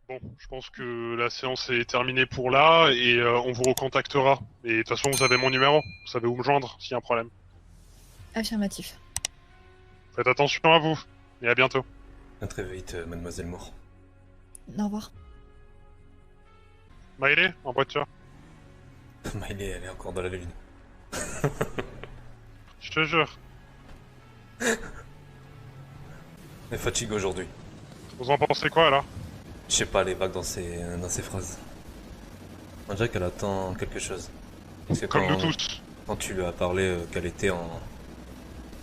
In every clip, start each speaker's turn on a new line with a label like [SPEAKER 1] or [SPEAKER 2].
[SPEAKER 1] Bon, je pense que la séance est terminée pour là et on vous recontactera. Et de toute façon, vous avez mon numéro. Vous savez où me joindre s'il y a un problème.
[SPEAKER 2] Affirmatif.
[SPEAKER 1] Faites attention à vous et à bientôt.
[SPEAKER 3] À très vite, mademoiselle Moore.
[SPEAKER 2] Au revoir.
[SPEAKER 1] Miley, en voiture.
[SPEAKER 3] Miley, elle est encore dans la lune.
[SPEAKER 1] Je te jure.
[SPEAKER 3] Elle est fatiguée aujourd'hui.
[SPEAKER 1] Vous en pensez quoi alors?
[SPEAKER 3] Je sais pas, elle est vague dans ses phrases. On dirait qu'elle attend quelque chose. Parce que
[SPEAKER 1] Comme nous tous.
[SPEAKER 3] quand tu lui as parlé qu'elle était en...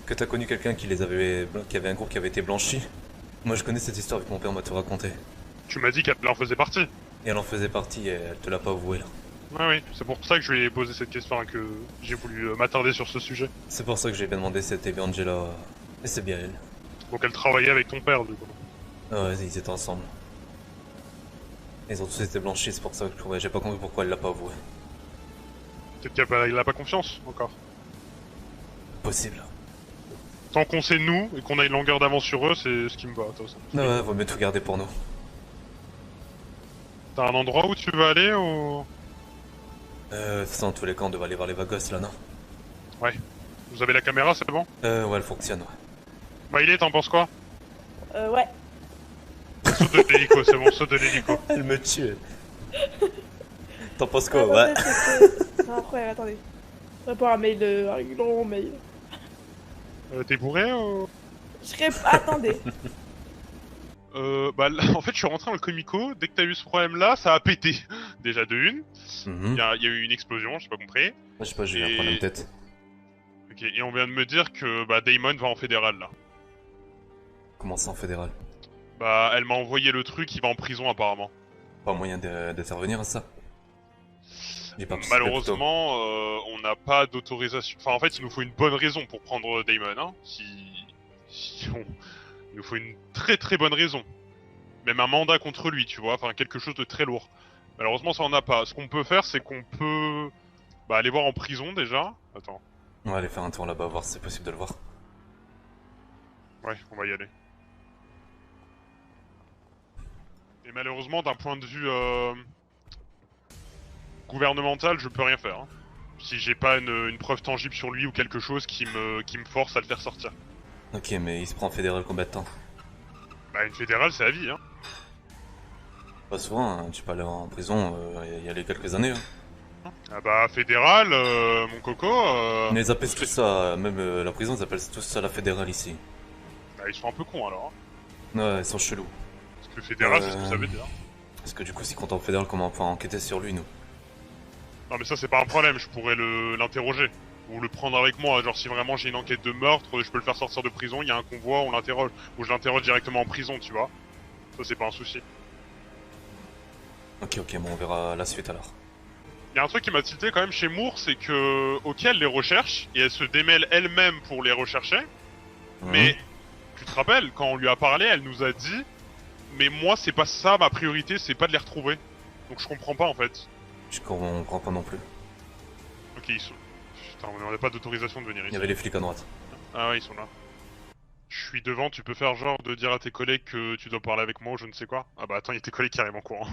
[SPEAKER 3] Que t'as connu quelqu'un qui avait un groupe qui avait été blanchi. Moi je connais cette histoire vu que mon père m'a tout raconté.
[SPEAKER 1] Tu m'as dit qu'elle en faisait partie.
[SPEAKER 3] Et elle en faisait partie et elle te l'a pas avoué là.
[SPEAKER 1] Ouais, oui, c'est pour ça que je lui ai posé cette question, hein, que j'ai voulu m'attarder sur ce sujet.
[SPEAKER 3] C'est pour ça que j'ai bien demandé si c'était bien Angela. Et c'est bien elle.
[SPEAKER 1] Donc elle travaillait avec ton père, du coup.
[SPEAKER 3] Ah ouais, ils étaient ensemble. Ils ont tous été blanchis, c'est pour ça que j'ai pas compris pourquoi elle l'a pas avoué.
[SPEAKER 1] Peut-être qu'elle a pas confiance, encore.
[SPEAKER 3] Possible.
[SPEAKER 1] Tant qu'on sait nous, et qu'on a une longueur d'avance sur eux, c'est ce qui me va, toi, ça.
[SPEAKER 3] Ouais, vaut mieux tout garder pour nous.
[SPEAKER 1] T'as un endroit où tu veux aller, ou...
[SPEAKER 3] De toute façon, dans tous les cas, on devait aller voir les vagos là, non?
[SPEAKER 1] Ouais. Vous avez la caméra, c'est bon?
[SPEAKER 3] Ouais, elle fonctionne, ouais.
[SPEAKER 1] Miley, t'en penses quoi?
[SPEAKER 4] Ouais.
[SPEAKER 1] Saute de l'hélico, c'est bon, saute de l'hélico.
[SPEAKER 3] Elle me tue. T'en penses quoi?
[SPEAKER 4] Attendez,
[SPEAKER 3] Ouais.
[SPEAKER 4] Non, après, attendez. Réponds à un mail, un long mail.
[SPEAKER 1] T'es bourré, ou...
[SPEAKER 4] Attendez.
[SPEAKER 1] Bah, là, en fait, je suis rentré dans le comico, dès que t'as eu ce problème-là, ça a pété. Déjà de une,
[SPEAKER 3] Mhm.
[SPEAKER 1] il y a eu une explosion, j'ai pas compris.
[SPEAKER 3] Je sais pas, j'ai eu un problème de tête.
[SPEAKER 1] Ok, et on vient de me dire que, bah, Damon va en fédéral, là.
[SPEAKER 3] Comment ça en fédéral?
[SPEAKER 1] Bah, elle m'a envoyé le truc, il va en prison, apparemment.
[SPEAKER 3] Pas moyen d'intervenir à ça? J'ai pas participé
[SPEAKER 1] Malheureusement, on n'a pas d'autorisation. Enfin, en fait, il nous faut une bonne raison pour prendre Damon, hein. Il nous faut une très très bonne raison. Même un mandat contre lui, tu vois, enfin quelque chose de très lourd. Malheureusement, ça en a pas. Ce qu'on peut faire, c'est qu'on peut... Bah, aller voir en prison, déjà. Attends.
[SPEAKER 3] On va aller faire un tour là-bas, voir si c'est possible de le voir.
[SPEAKER 1] Ouais, on va y aller. Et malheureusement, d'un point de vue gouvernemental, je peux rien faire. Hein. Si j'ai pas une preuve tangible sur lui ou quelque chose qui me force à le faire sortir.
[SPEAKER 3] Ok, mais il se prend en fédéral combien de temps?
[SPEAKER 1] Bah, une fédérale, c'est à vie, hein.
[SPEAKER 3] Pas souvent, hein. Tu peux aller en prison y aller quelques années. Hein.
[SPEAKER 1] Ah bah, fédérale, mon coco...
[SPEAKER 3] Mais ils appellent tout ça, même la prison, ils appellent tout ça la fédérale ici.
[SPEAKER 1] Bah, ils sont un peu cons, alors. Hein.
[SPEAKER 3] Ouais, ils sont chelous.
[SPEAKER 1] Parce que fédéral, c'est ce que ça veut dire.
[SPEAKER 3] Parce que du coup, si quand on est en fédéral, comment on peut enquêter sur lui, nous?
[SPEAKER 1] Non mais ça c'est pas un problème, je pourrais l'interroger. Ou le prendre avec moi, genre si vraiment j'ai une enquête de meurtre, je peux le faire sortir de prison, il y a un convoi, on l'interroge. Ou je l'interroge directement en prison, tu vois. Ça c'est pas un souci.
[SPEAKER 3] Ok, bon, on verra la suite alors.
[SPEAKER 1] Il y a un truc qui m'a tilté quand même chez Moore, c'est que... Ok, elle les recherche, et elle se démêle elle-même pour les rechercher. Mais, tu te rappelles, quand on lui a parlé, elle nous a dit... Mais moi c'est pas ça ma priorité, c'est pas de les retrouver. Donc je comprends pas en fait.
[SPEAKER 3] Je comprends pas non plus.
[SPEAKER 1] Ok, ils sont... Putain, on n'a pas d'autorisation de venir ici.
[SPEAKER 3] Il y avait les flics à droite.
[SPEAKER 1] Ah ouais, ils sont là. Je suis devant, tu peux faire genre de dire à tes collègues que tu dois parler avec moi ou je ne sais quoi. Ah bah attends, il y a tes collègues qui arrivent en courant.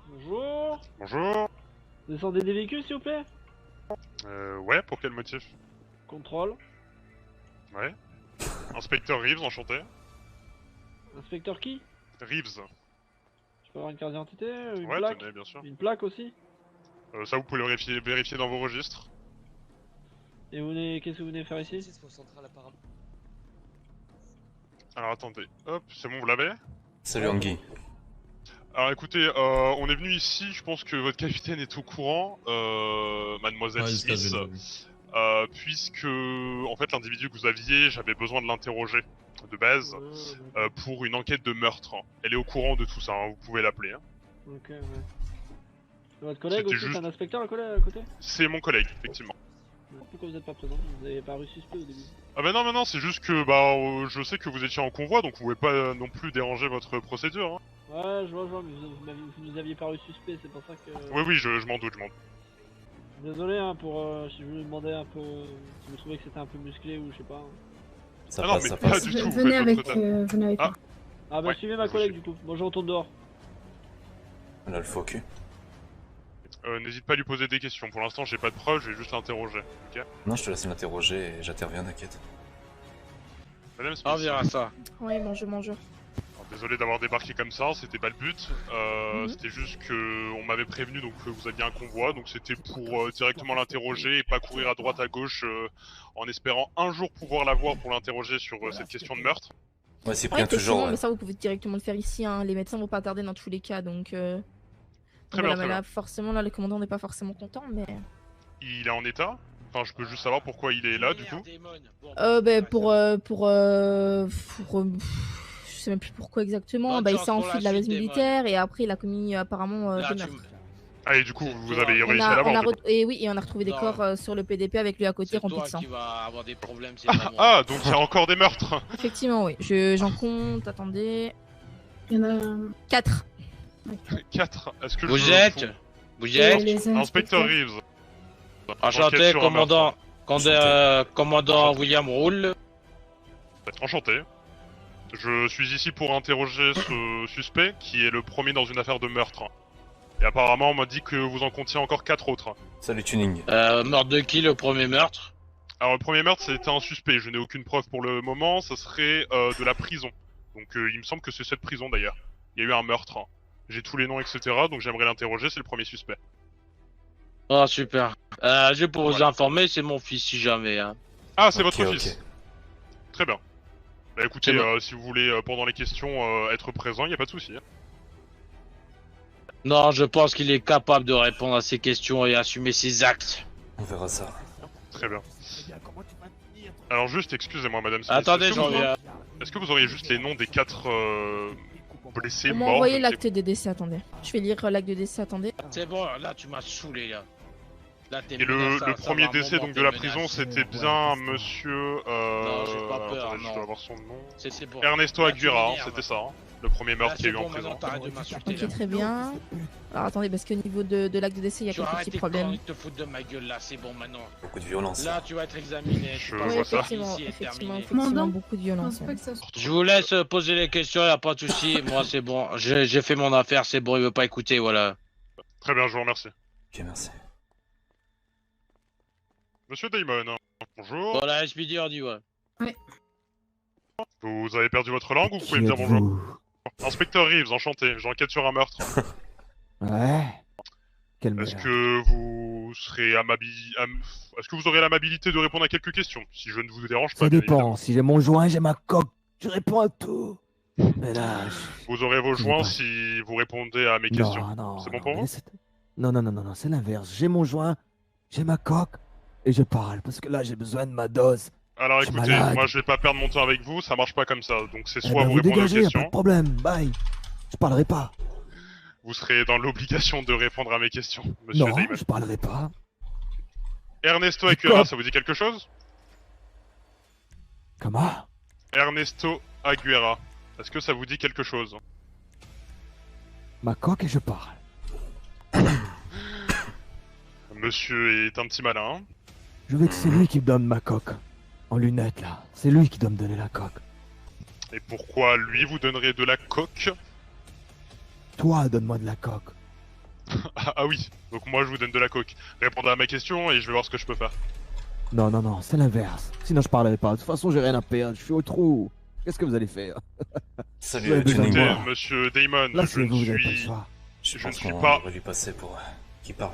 [SPEAKER 4] Bonjour.
[SPEAKER 1] Bonjour.
[SPEAKER 4] Descendez des véhicules, s'il vous plaît.
[SPEAKER 1] Ouais, pour quel motif?
[SPEAKER 4] Contrôle.
[SPEAKER 1] Ouais. Inspecteur Reeves, enchanté.
[SPEAKER 4] Inspecteur qui?
[SPEAKER 1] Reeves.
[SPEAKER 4] Je peux avoir une carte d'identité, une
[SPEAKER 1] Ouais,
[SPEAKER 4] plaque?
[SPEAKER 1] tenez, bien sûr.
[SPEAKER 4] Une plaque aussi?
[SPEAKER 1] Ça, vous pouvez le vérifier dans vos registres.
[SPEAKER 4] Et qu'est-ce que vous venez faire ici?
[SPEAKER 1] Alors attendez, hop, c'est bon, vous l'avez?
[SPEAKER 3] Salut Anguille.
[SPEAKER 1] Alors écoutez, on est venu ici, je pense que votre capitaine est au courant, Mademoiselle Smith, puisque en fait l'individu que vous aviez, j'avais besoin de l'interroger de base pour une enquête de meurtre. Elle est au courant de tout ça, hein, vous pouvez l'appeler. Hein.
[SPEAKER 4] Ok, ouais. Votre collègue
[SPEAKER 1] C'était
[SPEAKER 4] aussi,
[SPEAKER 1] juste-
[SPEAKER 4] c'est un inspecteur à côté?
[SPEAKER 1] C'est mon collègue, effectivement.
[SPEAKER 4] Pourquoi vous êtes pas présent? Vous avez paru suspect au début.
[SPEAKER 1] Ah bah non, c'est juste que bah je sais que vous étiez en convoi, donc vous pouvez pas non plus déranger votre procédure. Hein.
[SPEAKER 4] Ouais, je vois, mais vous nous aviez paru suspect, c'est pour ça que...
[SPEAKER 1] Oui, je m'en doute,
[SPEAKER 4] Désolé hein, si je vous demandais un peu... Si vous trouvez que c'était un peu musclé ou je sais pas.
[SPEAKER 3] Ça
[SPEAKER 1] Ah non,
[SPEAKER 3] passe,
[SPEAKER 1] mais
[SPEAKER 3] ça
[SPEAKER 1] pas
[SPEAKER 3] passe.
[SPEAKER 1] du tout,
[SPEAKER 2] Venez
[SPEAKER 1] faites
[SPEAKER 2] avec,
[SPEAKER 1] votre tête.
[SPEAKER 2] venez avec
[SPEAKER 1] Ah.
[SPEAKER 2] moi.
[SPEAKER 4] Ah bah
[SPEAKER 1] Ouais,
[SPEAKER 4] suivez ma
[SPEAKER 1] je
[SPEAKER 4] collègue
[SPEAKER 1] suis.
[SPEAKER 4] du coup, moi je retourne dehors.
[SPEAKER 3] Là, le faux cul.
[SPEAKER 1] N'hésite pas à lui poser des questions. Pour l'instant, j'ai pas de preuves, je vais juste l'interroger. Ok.
[SPEAKER 3] Non, je te laisse l'interroger et j'interviens, t'inquiète.
[SPEAKER 1] Madame
[SPEAKER 5] On
[SPEAKER 1] Smith.
[SPEAKER 5] verra ça.
[SPEAKER 2] Oui, bonjour, bonjour.
[SPEAKER 1] Alors, désolé d'avoir débarqué comme ça, c'était pas le but.
[SPEAKER 2] Mhm.
[SPEAKER 1] C'était juste que on m'avait prévenu donc que vous aviez un convoi, donc c'était pour directement l'interroger et pas courir à droite à gauche en espérant un jour pouvoir l'avoir pour l'interroger sur cette question de meurtre.
[SPEAKER 3] Ouais,
[SPEAKER 6] Ouais,
[SPEAKER 3] Cyprien, toujours.
[SPEAKER 6] effectivement, mais ça, vous pouvez directement le faire ici. Hein. Les médecins vont pas tarder dans tous les cas, donc.
[SPEAKER 1] Très
[SPEAKER 6] Voilà,
[SPEAKER 1] bien,
[SPEAKER 6] mais
[SPEAKER 1] très
[SPEAKER 6] là,
[SPEAKER 1] bien.
[SPEAKER 6] forcément, là, le commandant n'est pas forcément content, mais.
[SPEAKER 1] Il est en état. Enfin, je peux juste savoir pourquoi il est là du coup.
[SPEAKER 6] Ben, je sais même plus pourquoi exactement.
[SPEAKER 5] Bonne
[SPEAKER 6] Bah, il
[SPEAKER 5] chance
[SPEAKER 6] s'est
[SPEAKER 5] pour
[SPEAKER 6] enfui
[SPEAKER 5] la
[SPEAKER 6] de la base
[SPEAKER 5] suite, Damon.
[SPEAKER 6] militaire et après, il a commis apparemment
[SPEAKER 5] Là,
[SPEAKER 6] des
[SPEAKER 5] tu
[SPEAKER 6] meurtres.
[SPEAKER 1] Ah, et du coup,
[SPEAKER 5] C'est
[SPEAKER 1] vous
[SPEAKER 5] toi.
[SPEAKER 1] avez
[SPEAKER 6] On
[SPEAKER 1] réussi à
[SPEAKER 6] a, on
[SPEAKER 1] l'avoir
[SPEAKER 6] a
[SPEAKER 1] du coup.
[SPEAKER 6] et oui, et on a retrouvé des
[SPEAKER 5] Non.
[SPEAKER 6] corps sur le PDP avec lui à côté
[SPEAKER 5] C'est
[SPEAKER 6] rempli de
[SPEAKER 5] toi
[SPEAKER 6] sang.
[SPEAKER 5] qui va avoir des problèmes, c'est pas moi.
[SPEAKER 1] Ah, donc il y a encore des meurtres.
[SPEAKER 6] Effectivement, oui. J'en compte, attendez.
[SPEAKER 2] Il y en a
[SPEAKER 6] 4.
[SPEAKER 1] 4. Est-ce que
[SPEAKER 5] Vous
[SPEAKER 1] je
[SPEAKER 5] êtes Vous êtes
[SPEAKER 2] les
[SPEAKER 1] Inspecteur Reeves.
[SPEAKER 5] Enchanté,
[SPEAKER 1] Enquête sur un
[SPEAKER 5] commandant.
[SPEAKER 3] Enchanté.
[SPEAKER 5] Commandant William Roule.
[SPEAKER 1] Enchanté. Je suis ici pour interroger ce suspect qui est le premier dans une affaire de meurtre. Et apparemment, on m'a dit que vous en comptiez encore 4 autres.
[SPEAKER 3] Salut, Tuning.
[SPEAKER 5] Meurtre de qui le premier meurtre?
[SPEAKER 1] Alors, le premier meurtre, c'était un suspect. Je n'ai aucune preuve pour le moment. Ça serait de la prison. Donc, il me semble que c'est cette prison d'ailleurs. Il y a eu un meurtre. J'ai tous les noms, etc. Donc, j'aimerais l'interroger. C'est le premier suspect.
[SPEAKER 5] Ah super. Juste pour vous
[SPEAKER 1] Voilà.
[SPEAKER 5] informer, c'est mon fils si jamais. Hein.
[SPEAKER 1] Ah, c'est
[SPEAKER 3] Ok,
[SPEAKER 1] votre
[SPEAKER 3] ok.
[SPEAKER 1] fils. Très bien. Bah écoutez,
[SPEAKER 5] C'est bon.
[SPEAKER 1] si vous voulez, pendant les questions, être présent, il n'y a pas de souci.
[SPEAKER 5] Non, je pense qu'il est capable de répondre à ces questions et assumer ses actes.
[SPEAKER 3] On verra ça.
[SPEAKER 1] Très bien. Alors juste, excusez-moi, madame Smith.
[SPEAKER 5] Attendez,
[SPEAKER 1] est-ce que
[SPEAKER 5] j'en
[SPEAKER 1] vous-
[SPEAKER 5] viens.
[SPEAKER 1] Est-ce que vous auriez juste les noms des 4 blessés
[SPEAKER 6] On m'a
[SPEAKER 1] morts
[SPEAKER 6] envoyé
[SPEAKER 1] je ne sais
[SPEAKER 6] l'acte de décès, attendez. Je vais lire l'acte de décès, attendez.
[SPEAKER 5] C'est bon, là tu m'as saoulé là. Là t'es
[SPEAKER 1] Et le premier décès donc de la prison, c'était bien monsieur...
[SPEAKER 5] Non, j'ai pas peur,
[SPEAKER 1] attendez, je
[SPEAKER 5] non.
[SPEAKER 1] dois avoir son nom.
[SPEAKER 5] C'est bon.
[SPEAKER 1] Ernesto
[SPEAKER 5] Là, tu
[SPEAKER 1] Aguirre, hein,
[SPEAKER 5] m'énerves.
[SPEAKER 1] c'était ça. Hein, le premier
[SPEAKER 5] Là,
[SPEAKER 1] meurtre qu'il y a
[SPEAKER 5] c'est
[SPEAKER 1] eu en
[SPEAKER 5] bon,
[SPEAKER 1] prison.
[SPEAKER 5] maintenant t'arrêtes de m'insulter
[SPEAKER 6] Ok,
[SPEAKER 5] là.
[SPEAKER 6] très bien. Alors attendez, parce qu'au niveau de l'acte de décès, il y a
[SPEAKER 5] Tu
[SPEAKER 6] quelques
[SPEAKER 5] arrêtes
[SPEAKER 6] petits
[SPEAKER 5] tes
[SPEAKER 6] problèmes.
[SPEAKER 5] conneries de te foutre de ma gueule là, c'est bon maintenant.
[SPEAKER 3] Beaucoup de violence.
[SPEAKER 5] Là tu vas être examiné.
[SPEAKER 1] Je
[SPEAKER 5] Tu
[SPEAKER 1] vois
[SPEAKER 6] Oui,
[SPEAKER 5] passes
[SPEAKER 1] ça.
[SPEAKER 6] effectivement,
[SPEAKER 5] ici et
[SPEAKER 6] effectivement,
[SPEAKER 5] terminé.
[SPEAKER 6] effectivement,
[SPEAKER 2] Commandant
[SPEAKER 6] beaucoup de
[SPEAKER 2] Je
[SPEAKER 6] violence.
[SPEAKER 2] pense pas
[SPEAKER 6] Ouais.
[SPEAKER 2] que ça
[SPEAKER 5] Je vous laisse poser les questions, y a pas de souci. Moi c'est bon, j'ai fait mon affaire, c'est bon, il veut pas écouter, voilà.
[SPEAKER 1] Très bien, je vous remercie.
[SPEAKER 3] Ok, merci.
[SPEAKER 1] Monsieur Damon, bonjour.
[SPEAKER 5] Voilà, SPD on dit ouais.
[SPEAKER 1] Vous avez perdu votre langue ou vous pouvez me dire bonjour? Inspecteur Reeves, enchanté. J'enquête sur un meurtre.
[SPEAKER 7] Ouais. Quelle
[SPEAKER 1] Est-ce
[SPEAKER 7] merde.
[SPEAKER 1] que vous serez Est-ce que vous aurez l'amabilité de répondre à quelques questions, si je ne vous dérange pas?
[SPEAKER 7] Ça
[SPEAKER 1] bien
[SPEAKER 7] dépend.
[SPEAKER 1] évidemment.
[SPEAKER 7] Si j'ai mon joint, j'ai ma coque. Je réponds à tout. Mais là,
[SPEAKER 1] Vous aurez vos
[SPEAKER 7] Je
[SPEAKER 1] joints
[SPEAKER 7] sais pas.
[SPEAKER 1] si vous répondez à mes questions.
[SPEAKER 7] Non, non.
[SPEAKER 1] C'est bon
[SPEAKER 7] non,
[SPEAKER 1] pour
[SPEAKER 7] mais
[SPEAKER 1] vous?
[SPEAKER 7] laissez- Non, non, non, non, non, c'est l'inverse. J'ai mon joint, j'ai ma coque et je parle parce que là, j'ai besoin de ma dose.
[SPEAKER 1] Alors
[SPEAKER 7] Je suis
[SPEAKER 1] écoutez,
[SPEAKER 7] malade.
[SPEAKER 1] moi je vais pas perdre mon temps avec vous, ça marche pas comme ça. Donc c'est
[SPEAKER 7] Eh
[SPEAKER 1] soit
[SPEAKER 7] ben,
[SPEAKER 1] vous
[SPEAKER 7] vous
[SPEAKER 1] répondez aux
[SPEAKER 7] dégagez, y a pas
[SPEAKER 1] questions,
[SPEAKER 7] de problème. Bye. Je parlerai pas.
[SPEAKER 1] vous serez dans l'obligation de répondre à mes questions, monsieur
[SPEAKER 7] Non,
[SPEAKER 1] Damon.
[SPEAKER 7] je parlerai pas.
[SPEAKER 1] Ernesto
[SPEAKER 7] Du
[SPEAKER 1] Aguirre,
[SPEAKER 7] cop.
[SPEAKER 1] ça vous dit quelque chose?
[SPEAKER 7] Comment?
[SPEAKER 1] Ernesto Aguirre, est-ce que ça vous dit quelque chose?
[SPEAKER 7] Ma coque et je parle.
[SPEAKER 1] Monsieur est un petit malin.
[SPEAKER 7] Je veux que c'est lui qui me donne ma coque. En lunettes, là. C'est lui qui doit me donner la coque.
[SPEAKER 1] Et pourquoi lui vous donnerez de la coque?
[SPEAKER 7] Toi, donne-moi de la coque.
[SPEAKER 1] Ah oui, donc moi je vous donne de la coque. Répondez à ma question et je vais voir ce que je peux faire.
[SPEAKER 7] Non, non, non, c'est l'inverse. Sinon, je parlerai pas. De toute façon, j'ai rien à perdre. Je suis au trou. Qu'est-ce que vous allez faire?
[SPEAKER 3] Salut,
[SPEAKER 7] Ouais,
[SPEAKER 3] Tuning.
[SPEAKER 1] Écoutez,
[SPEAKER 7] moi.
[SPEAKER 1] monsieur Damon,
[SPEAKER 7] Là,
[SPEAKER 1] je
[SPEAKER 7] c'est
[SPEAKER 1] ne
[SPEAKER 7] vous, vous avez pas le
[SPEAKER 1] suis...
[SPEAKER 7] choix.
[SPEAKER 3] Je
[SPEAKER 1] je
[SPEAKER 3] pense
[SPEAKER 1] ne suis
[SPEAKER 3] qu'on
[SPEAKER 1] pas-
[SPEAKER 3] devrait lui passer pour qui parle.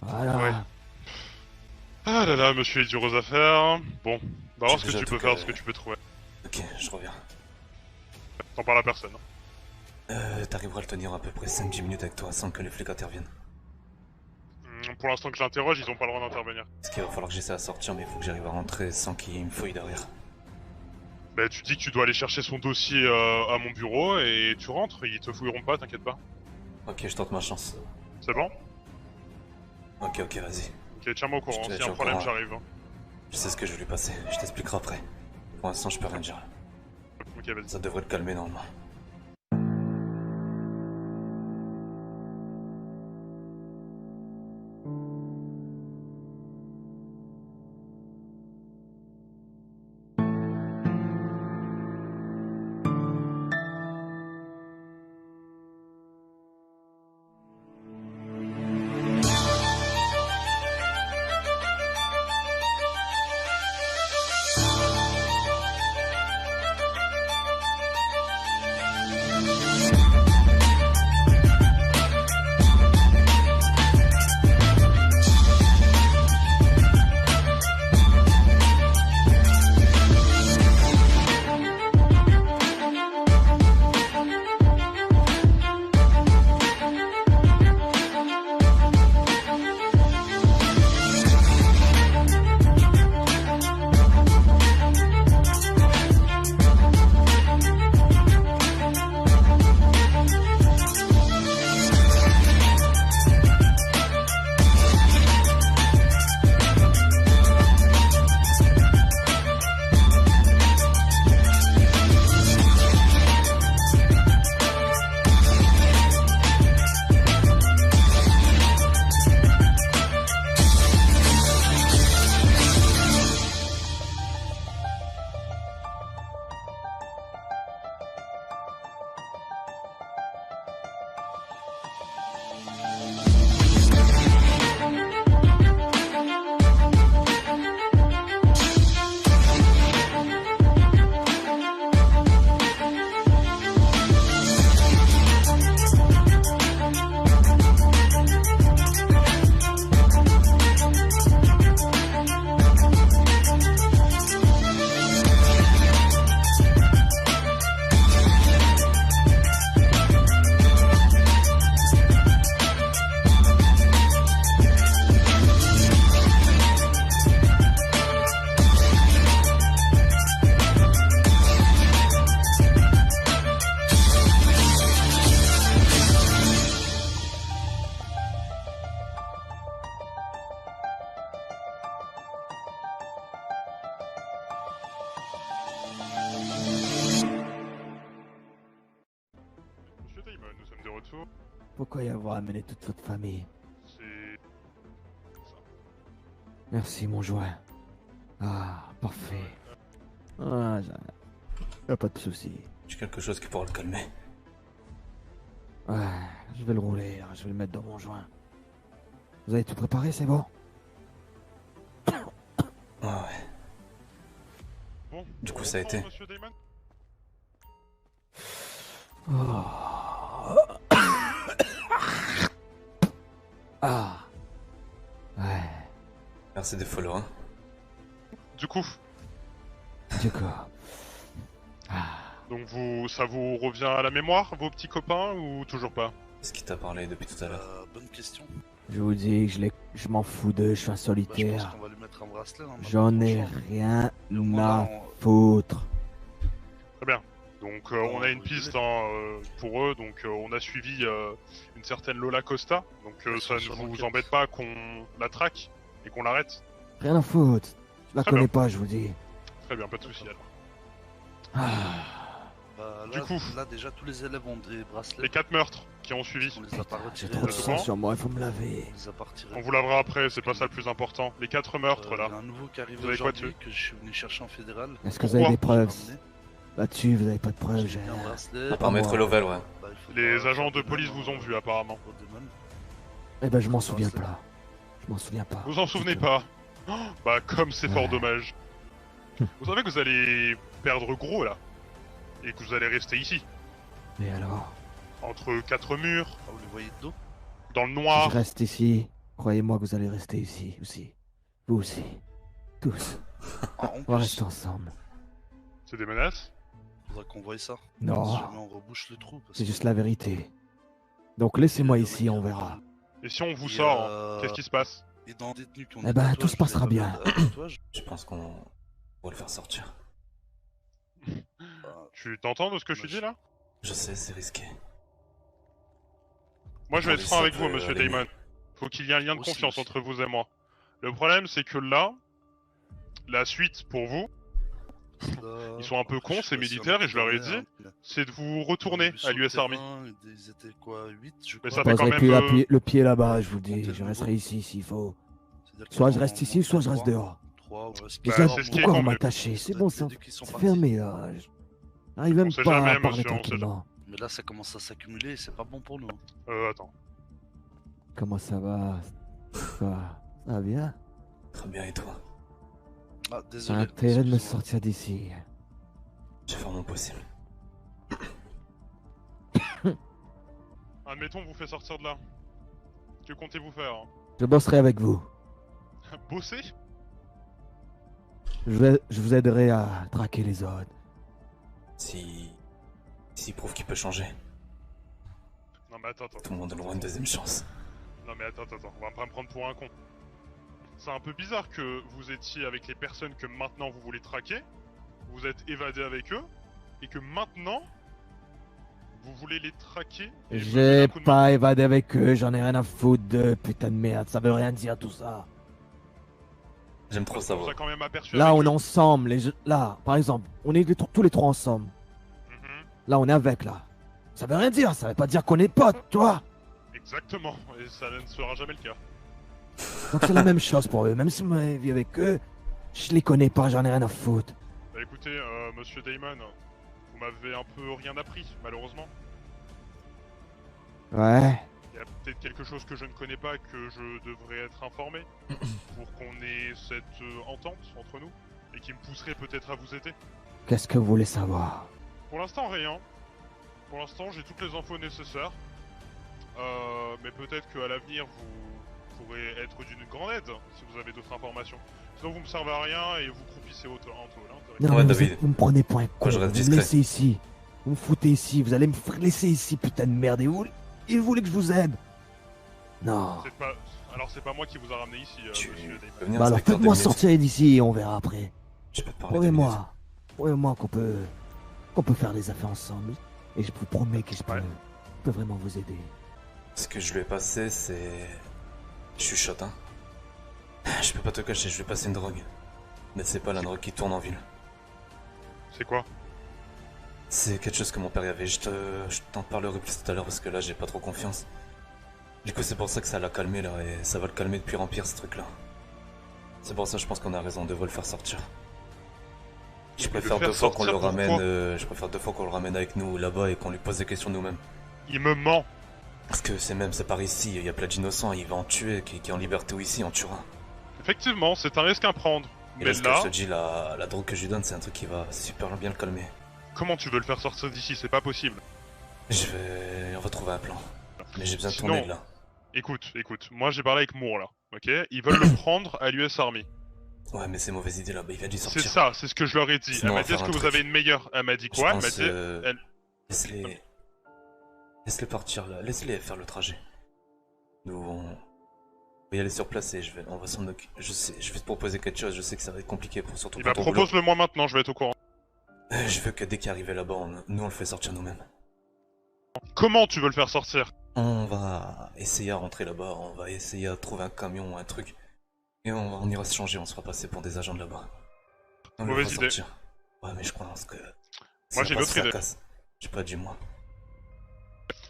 [SPEAKER 7] Voilà.
[SPEAKER 1] Ouais. Ah là là, monsieur est dur aux affaires. Bon, on va voir
[SPEAKER 3] J'ai
[SPEAKER 1] ce que
[SPEAKER 3] déjà
[SPEAKER 1] tu
[SPEAKER 3] tout
[SPEAKER 1] peux faire,
[SPEAKER 3] que-
[SPEAKER 1] ce que tu peux trouver.
[SPEAKER 3] Ok, je reviens.
[SPEAKER 1] T'en parles à personne.
[SPEAKER 3] T'arriveras à le tenir à peu près 5-10 minutes avec toi sans que les flics interviennent.
[SPEAKER 1] Pour l'instant que je l'interroge, ils ont pas le droit d'intervenir.
[SPEAKER 3] Parce qu'il va falloir que j'essaie à sortir, mais il faut que j'arrive à rentrer sans qu'il y ait une fouille derrière.
[SPEAKER 1] Bah tu dis que tu dois aller chercher son dossier à mon bureau et tu rentres, ils te fouilleront pas, t'inquiète pas.
[SPEAKER 3] Ok, je tente ma chance.
[SPEAKER 1] C'est bon?
[SPEAKER 3] Ok, ok, vas-y.
[SPEAKER 1] Ok, tiens-moi au courant,
[SPEAKER 3] Je te
[SPEAKER 1] s'il y a
[SPEAKER 3] tiens
[SPEAKER 1] un
[SPEAKER 3] au
[SPEAKER 1] problème,
[SPEAKER 3] courant.
[SPEAKER 1] j'arrive. Hein.
[SPEAKER 3] Je sais ce que je vais lui passer, je t'expliquerai après. Pour l'instant, je peux rien dire.
[SPEAKER 1] Ok, vas-y.
[SPEAKER 3] Ça devrait le calmer normalement.
[SPEAKER 7] Pourquoi y avoir amené toute votre famille?
[SPEAKER 1] C'est...
[SPEAKER 7] Merci, mon joint. Ah, parfait. Ah, y a pas de souci.
[SPEAKER 3] J'ai quelque chose qui pourra le calmer.
[SPEAKER 7] Ouais, je vais le rouler, là. Je vais le mettre dans mon joint. Vous avez tout préparé, c'est bon?
[SPEAKER 3] Ah ouais.
[SPEAKER 1] Bon,
[SPEAKER 3] Du coup,
[SPEAKER 1] on
[SPEAKER 3] ça a
[SPEAKER 1] reprend,
[SPEAKER 3] été.
[SPEAKER 1] Monsieur Damon.
[SPEAKER 7] Oh. Ah. Ouais,
[SPEAKER 3] Merci des follow, hein.
[SPEAKER 1] Du coup,
[SPEAKER 7] d'accord. Ah.
[SPEAKER 1] donc ça vous revient à la mémoire, vos petits copains, ou toujours pas?
[SPEAKER 3] Est-ce qu'il t'a parlé depuis tout à l'heure?
[SPEAKER 8] Bonne question.
[SPEAKER 7] Je vous dis que je m'en fous d'eux, je suis un
[SPEAKER 8] Bah, je pense
[SPEAKER 7] solitaire.
[SPEAKER 8] qu'on va lui mettre un bracelet. Hein,
[SPEAKER 7] J'en ai
[SPEAKER 8] franchement.
[SPEAKER 7] rien
[SPEAKER 8] Le mandat,
[SPEAKER 7] à foutre.
[SPEAKER 1] Très bien. Donc on a une piste pour eux, donc on a suivi une certaine Lola Costa, donc
[SPEAKER 8] Ils
[SPEAKER 1] ça
[SPEAKER 8] sont sur
[SPEAKER 1] ne vous
[SPEAKER 8] l'enquête.
[SPEAKER 1] embête pas qu'on la traque et qu'on l'arrête?
[SPEAKER 7] Rien à foutre. Je la
[SPEAKER 1] Très
[SPEAKER 7] connais
[SPEAKER 1] bien.
[SPEAKER 7] pas, je vous dis.
[SPEAKER 1] Très bien, pas de soucis alors.
[SPEAKER 7] Ah.
[SPEAKER 8] Bah,
[SPEAKER 1] Du
[SPEAKER 8] là,
[SPEAKER 1] coup.
[SPEAKER 8] là, déjà, tous les élèves ont des bracelets.
[SPEAKER 1] Les 4 meurtres qui ont suivi,
[SPEAKER 8] On les a pas
[SPEAKER 7] J'ai
[SPEAKER 8] retirés.
[SPEAKER 7] trop de sang
[SPEAKER 1] Exactement.
[SPEAKER 7] sur moi, il faut me laver.
[SPEAKER 8] On les a pas retirés.
[SPEAKER 1] on vous lavera après, c'est pas ça le plus important. Les 4 meurtres
[SPEAKER 8] Il y
[SPEAKER 1] là,
[SPEAKER 8] a un nouveau qui arrive
[SPEAKER 1] Vous avez quoi
[SPEAKER 8] aujourd'hui que je suis venu chercher en fédéral.
[SPEAKER 7] Est-ce que vous avez des
[SPEAKER 1] Pourquoi
[SPEAKER 7] preuves?
[SPEAKER 8] J'ai ramené.
[SPEAKER 7] Là-dessus, vous avez pas de preuves,
[SPEAKER 8] J'ai mis un bracelet.
[SPEAKER 3] À part Maître
[SPEAKER 7] moi.
[SPEAKER 3] Lovell, ouais.
[SPEAKER 8] Bah, il faut
[SPEAKER 1] les
[SPEAKER 8] pas
[SPEAKER 1] agents
[SPEAKER 8] faire
[SPEAKER 1] de
[SPEAKER 8] de
[SPEAKER 1] police
[SPEAKER 8] même,
[SPEAKER 1] vous ont vu apparemment.
[SPEAKER 8] au Demon.
[SPEAKER 7] Eh ben, je m'en souviens pas. Je m'en souviens pas.
[SPEAKER 1] Vous en souvenez
[SPEAKER 7] Du tout.
[SPEAKER 1] pas? Oh, bah comme c'est fort
[SPEAKER 7] Ouais.
[SPEAKER 1] dommage. Vous savez que vous allez perdre gros là, et que vous allez rester ici,
[SPEAKER 7] Mais alors,
[SPEAKER 1] entre 4 murs,
[SPEAKER 8] Ah, vous les voyez de dos
[SPEAKER 1] dans le
[SPEAKER 7] si
[SPEAKER 1] noir.
[SPEAKER 7] je reste ici, croyez-moi que vous allez rester ici aussi. Vous aussi. Tous.
[SPEAKER 8] Ah, en
[SPEAKER 7] On va
[SPEAKER 8] plus,
[SPEAKER 7] rester ensemble.
[SPEAKER 1] C'est des menaces?
[SPEAKER 8] faudra qu'on voie ça.
[SPEAKER 7] Non.
[SPEAKER 8] Si jamais on rebouche le trou. parce
[SPEAKER 7] C'est
[SPEAKER 8] que-
[SPEAKER 7] juste la vérité. Donc laissez-moi
[SPEAKER 8] Il y a
[SPEAKER 7] ici,
[SPEAKER 8] des
[SPEAKER 7] on
[SPEAKER 8] mecs qui
[SPEAKER 7] verra.
[SPEAKER 8] retournent.
[SPEAKER 1] Et si on vous
[SPEAKER 8] Et,
[SPEAKER 1] sort,
[SPEAKER 8] euh,
[SPEAKER 1] qu'est-ce qui se passe?
[SPEAKER 8] Et dans des détenus qui ont
[SPEAKER 7] Eh
[SPEAKER 8] des
[SPEAKER 7] ben,
[SPEAKER 8] tatouages,
[SPEAKER 7] tout se passera
[SPEAKER 8] vous avez pas
[SPEAKER 7] bien.
[SPEAKER 8] de tatouages
[SPEAKER 3] Je pense qu'on va le faire sortir.
[SPEAKER 8] Bah,
[SPEAKER 1] Tu t'entends de ce que je te dis là?
[SPEAKER 3] Je sais, c'est risqué.
[SPEAKER 1] Moi je vais
[SPEAKER 3] Oui,
[SPEAKER 1] être
[SPEAKER 3] ça
[SPEAKER 1] franc avec
[SPEAKER 3] peut
[SPEAKER 1] vous, monsieur
[SPEAKER 3] aller
[SPEAKER 1] Damon. Faut qu'il y ait un lien de
[SPEAKER 8] Aussi,
[SPEAKER 1] confiance
[SPEAKER 8] aussi.
[SPEAKER 1] entre vous et moi. Le problème c'est que là, la suite pour vous,
[SPEAKER 8] là,
[SPEAKER 1] Ils sont un peu
[SPEAKER 8] après,
[SPEAKER 1] cons,
[SPEAKER 8] je
[SPEAKER 1] ces
[SPEAKER 8] sais pas si
[SPEAKER 1] militaires,
[SPEAKER 8] on a
[SPEAKER 1] et je leur ai
[SPEAKER 8] regardé,
[SPEAKER 1] dit,
[SPEAKER 8] hein.
[SPEAKER 1] c'est de vous
[SPEAKER 8] On a
[SPEAKER 1] retourner
[SPEAKER 8] vu
[SPEAKER 1] à
[SPEAKER 8] sur le
[SPEAKER 1] l'US Army.
[SPEAKER 8] terrain, Ils étaient quoi, 8 je
[SPEAKER 1] Mais
[SPEAKER 8] crois.
[SPEAKER 1] ça
[SPEAKER 7] Je
[SPEAKER 1] fait quand
[SPEAKER 7] poserai
[SPEAKER 1] même,
[SPEAKER 7] plus le pied là-bas, je vous le dis.
[SPEAKER 8] comptez
[SPEAKER 7] Je
[SPEAKER 8] le
[SPEAKER 7] resterai
[SPEAKER 8] nouveau.
[SPEAKER 7] ici s'il faut.
[SPEAKER 8] C'est-à-dire
[SPEAKER 7] Soit
[SPEAKER 8] qu'on
[SPEAKER 7] je reste
[SPEAKER 8] en
[SPEAKER 7] ici, soit je reste
[SPEAKER 8] monte
[SPEAKER 7] dehors.
[SPEAKER 8] 3, on reste
[SPEAKER 1] Bah,
[SPEAKER 7] Déjà,
[SPEAKER 1] c'est ce qui est
[SPEAKER 7] pourquoi vous
[SPEAKER 1] con, mais-
[SPEAKER 7] m'attachez? C'est
[SPEAKER 8] Peut-être
[SPEAKER 7] bon,
[SPEAKER 8] les deux qui sont
[SPEAKER 7] c'est
[SPEAKER 8] partis.
[SPEAKER 7] fermé là. J'arrive même
[SPEAKER 1] sait
[SPEAKER 7] pas
[SPEAKER 1] jamais,
[SPEAKER 7] à parler
[SPEAKER 1] monsieur, on sait
[SPEAKER 7] tranquillement.
[SPEAKER 8] Mais là, ça commence à s'accumuler et c'est pas bon pour nous. hein.
[SPEAKER 1] Attends.
[SPEAKER 7] Comment ça va? Ça va bien?
[SPEAKER 3] Très bien, et toi?
[SPEAKER 8] Ah,
[SPEAKER 7] J'ai
[SPEAKER 8] désolé.
[SPEAKER 7] intérêt de me
[SPEAKER 8] excuse-moi.
[SPEAKER 7] sortir d'ici.
[SPEAKER 3] Je vais faire mon possible.
[SPEAKER 1] Admettons, on vous fait sortir de là. Que comptez-vous faire?
[SPEAKER 7] Je bosserai avec vous.
[SPEAKER 1] Bosser?
[SPEAKER 7] Je vous aiderai à traquer les autres.
[SPEAKER 3] S'il prouve qu'il peut changer,
[SPEAKER 1] Non mais attends.
[SPEAKER 3] tout le monde aura une deuxième chance.
[SPEAKER 1] Non mais attends, on va pas me prendre pour un con. C'est un peu bizarre que vous étiez avec les personnes que maintenant vous voulez traquer, vous êtes évadé avec eux, et que maintenant, vous voulez les traquer et me donner
[SPEAKER 7] J'ai
[SPEAKER 1] un coup de main.
[SPEAKER 7] pas évadé avec eux, j'en ai rien à foutre de putain de merde, ça veut rien dire tout ça.
[SPEAKER 3] J'aime trop
[SPEAKER 1] On vous
[SPEAKER 3] savoir.
[SPEAKER 1] a quand même aperçu
[SPEAKER 7] Là,
[SPEAKER 1] avec
[SPEAKER 7] on est
[SPEAKER 1] eux.
[SPEAKER 7] ensemble, là, par exemple, on est tous les trois ensemble.
[SPEAKER 1] Mhm.
[SPEAKER 7] Là, on est avec, là. Ça veut rien dire, ça veut pas dire qu'on est potes, tu vois.
[SPEAKER 1] Exactement, et ça ne sera jamais le cas.
[SPEAKER 7] Donc c'est la même chose pour eux, même si moi je vis avec eux, je les connais pas, j'en ai rien à foutre.
[SPEAKER 1] Bah écoutez, monsieur Damon, vous m'avez un peu rien appris, malheureusement.
[SPEAKER 7] Ouais,
[SPEAKER 1] Il y a peut-être quelque chose que je ne connais pas que je devrais être informé pour qu'on ait cette entente entre nous et qui me pousserait peut-être à vous aider.
[SPEAKER 7] qu'est-ce que vous voulez savoir?
[SPEAKER 1] Pour l'instant, rien. Pour l'instant, j'ai toutes les infos nécessaires. Mais peut-être qu'à l'avenir, vous pourrez être d'une grande aide si vous avez d'autres informations. Sinon, vous me servez à rien et vous croupissez en taule. Hein,
[SPEAKER 7] Non,
[SPEAKER 3] Ouais,
[SPEAKER 7] mais
[SPEAKER 3] David.
[SPEAKER 7] vous me prenez pour un con,
[SPEAKER 3] je reste
[SPEAKER 7] vous me
[SPEAKER 3] discret.
[SPEAKER 7] laissez ici. Vous me foutez ici, vous allez me laisser ici, putain de merde, et vous voulez que je vous aide? Non.
[SPEAKER 1] C'est pas... Alors, c'est pas moi qui vous a ramené ici,
[SPEAKER 3] Tu
[SPEAKER 1] monsieur
[SPEAKER 3] peux
[SPEAKER 1] Damon.
[SPEAKER 3] venir,
[SPEAKER 7] Bah alors
[SPEAKER 3] inspecteur
[SPEAKER 7] faites-moi
[SPEAKER 3] 2 minutes.
[SPEAKER 7] sortir d'ici et on verra après.
[SPEAKER 3] Je peux te parler 2 minutes.
[SPEAKER 7] Prouvez-moi qu'on peut faire des affaires ensemble. Et je vous promets que je
[SPEAKER 1] Ouais.
[SPEAKER 7] peux vraiment vous aider.
[SPEAKER 3] Ce que je lui ai passé, c'est... Je suis shot, hein. Je peux pas te cacher, je lui ai passé une drogue. Mais c'est pas la drogue qui tourne en ville.
[SPEAKER 1] C'est quoi?
[SPEAKER 3] C'est quelque chose que mon père y avait. Je t'en parlerai plus tout à l'heure parce que là, j'ai pas trop confiance. Du coup, c'est pour ça que ça l'a calmé là, et ça va le calmer de pire en pire ce truc là. C'est pour ça que je pense qu'on a raison, on devrait le faire sortir. Je préfère deux fois qu'on le ramène, je préfère 2 fois qu'on le ramène avec nous là-bas et qu'on lui pose des questions nous-mêmes.
[SPEAKER 1] Il me ment.
[SPEAKER 3] Parce que c'est par ici, il y a plein d'innocents, il va en tuer, qui est en liberté ou ici, on tuera.
[SPEAKER 1] Effectivement, c'est un risque à prendre.
[SPEAKER 3] Et
[SPEAKER 1] Mais
[SPEAKER 3] là, ce que
[SPEAKER 1] là,
[SPEAKER 3] je te dis, la drogue que je lui donne, c'est un truc qui va super bien le calmer.
[SPEAKER 1] comment tu veux le faire sortir d'ici? C'est pas possible.
[SPEAKER 3] On va trouver un plan. Mais j'ai besoin de ton
[SPEAKER 1] Sinon,
[SPEAKER 3] aide là.
[SPEAKER 1] Écoute, moi j'ai parlé avec Moore là, ok? Ils veulent le prendre à l'US Army.
[SPEAKER 3] Ouais, mais c'est mauvaise idée là, bah, il vient d'y sortir.
[SPEAKER 1] C'est ça, c'est ce que je leur ai dit.
[SPEAKER 3] Sinon,
[SPEAKER 1] Elle
[SPEAKER 3] on
[SPEAKER 1] m'a
[SPEAKER 3] va
[SPEAKER 1] dit
[SPEAKER 3] faire
[SPEAKER 1] est-ce
[SPEAKER 3] un
[SPEAKER 1] que vous
[SPEAKER 3] truc.
[SPEAKER 1] avez une meilleure? Elle m'a dit
[SPEAKER 3] Je
[SPEAKER 1] quoi?
[SPEAKER 3] pense,
[SPEAKER 1] Elle m'a dit...
[SPEAKER 3] Laisse-les partir là, laisse-les faire le trajet. Nous, on va y aller sur place et on va s'en occuper. Je vais te proposer quelque chose, je sais que ça va être compliqué pour surtout pour ton boulot.
[SPEAKER 1] propose-le moi maintenant, je vais être au courant.
[SPEAKER 3] Je veux que dès qu'il arrive là-bas, nous on le fait sortir nous-mêmes.
[SPEAKER 1] Comment tu veux le faire sortir?
[SPEAKER 3] On va essayer à rentrer là-bas, on va essayer à trouver un camion ou un truc. Et on ira se changer, on se fera passer pour des agents de là-bas. On le
[SPEAKER 1] Mauvaise
[SPEAKER 3] fera
[SPEAKER 1] idée.
[SPEAKER 3] sortir. Ouais, mais je pense que...
[SPEAKER 1] Moi j'ai une autre idée.
[SPEAKER 3] J'ai pas dit moi.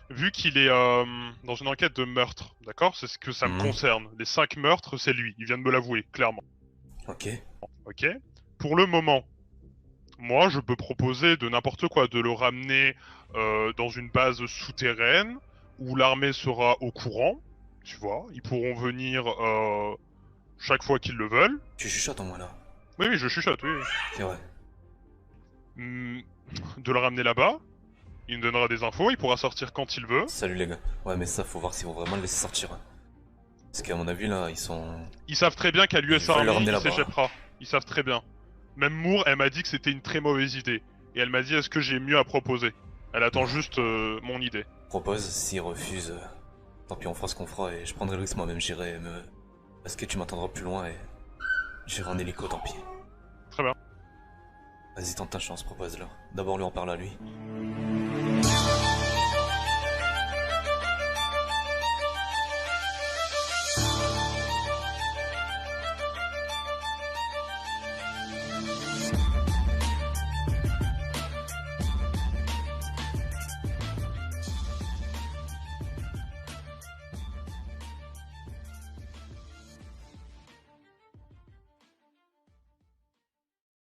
[SPEAKER 1] Vu qu'il est dans une enquête de meurtre, d'accord? C'est ce que ça me concerne. Les 5 meurtres, c'est lui. Il vient de me l'avouer, clairement.
[SPEAKER 3] Ok.
[SPEAKER 1] Ok? Pour le moment, moi je peux proposer de n'importe quoi, de le ramener dans une base souterraine où l'armée sera au courant, tu vois. Ils pourront venir chaque fois qu'ils le veulent.
[SPEAKER 3] Tu chuchotes en moi là.
[SPEAKER 1] Oui, je chuchote, oui.
[SPEAKER 3] C'est vrai.
[SPEAKER 1] De le ramener là-bas. Il me donnera des infos, il pourra sortir quand il veut.
[SPEAKER 3] Salut les gars. Ouais, mais ça, faut voir s'ils vont vraiment le laisser sortir. Parce qu'à mon avis, là, ils sont...
[SPEAKER 1] Ils savent très bien qu'à l'US
[SPEAKER 3] Ils veulent le
[SPEAKER 1] Army,
[SPEAKER 3] ramener
[SPEAKER 1] il
[SPEAKER 3] là-bas.
[SPEAKER 1] s'échappera. Ils savent très bien. Même Moore, elle m'a dit que c'était une très mauvaise idée. Et elle m'a dit, est-ce que j'ai mieux à proposer? Elle attend juste mon idée.
[SPEAKER 3] Propose, s'ils refusent, tant pis, on fera ce qu'on fera et je prendrai le risque moi-même, j'irai me... Parce que tu m'attendras plus loin et... J'irai en hélico, tant pis.
[SPEAKER 1] Très bien.
[SPEAKER 3] Vas-y, tente ta chance, propose-le. D'abord lui en parle à lui.